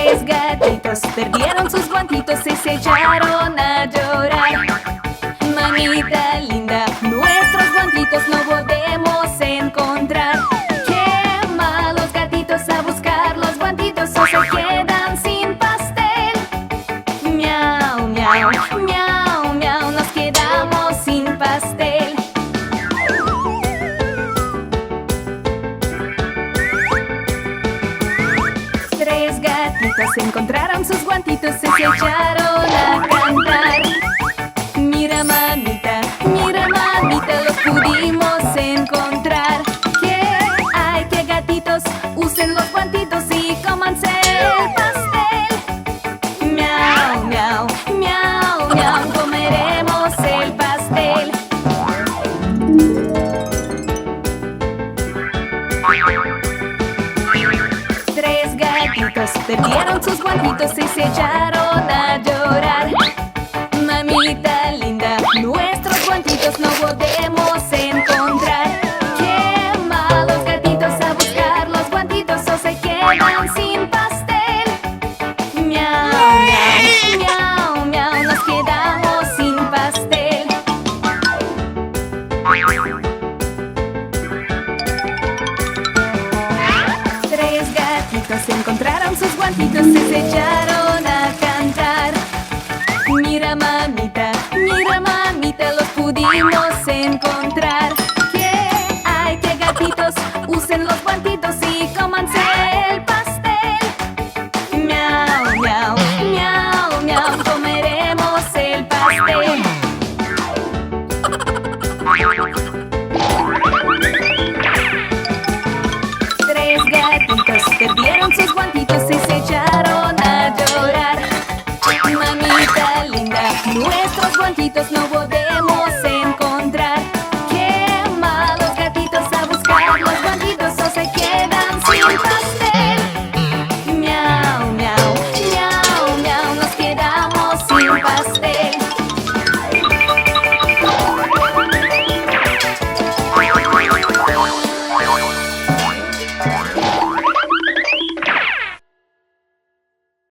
Tres gatitos perdieron sus guantitos y se echaron a llorar. Mamita linda, nuestros guantitos no podemos encontrar. Qué malos gatitos a buscar los guantitos o se quedan sin pastel. Miau, miau, miau, miau, nos quedamos sin pastel. Tres gatitos encontraron sus guantitos y se echaron a cantar. Mira mamita, los pudimos encontrar. ¿Qué hay? Que gatitos usen los guantitos y cómanse el pastel. Miau, miau, miau, miau, comeremos el pastel. Tres gatitos perdieron sus guantitos y se echaron a llorar. Mamita linda, nuestros guantitos no podemos encontrar. Qué malos gatitos a buscar los guantitos o se quedan sin pastel. Miau, miau, miau, miau, nos quedamos sin pastel. Tres gatitos encontraron sus guantitos y se echaron a cantar. Mira mamita, los pudimos encontrar. ¿Qué hay? Que gatitos usen los guantitos y cómanse el pastel. Miau, miau, miau, miau, comeremos el pastel. Tres gatitos perdieron sus guantitos y se echaron a llorar. Mamita linda, nuestros guantitos no podemos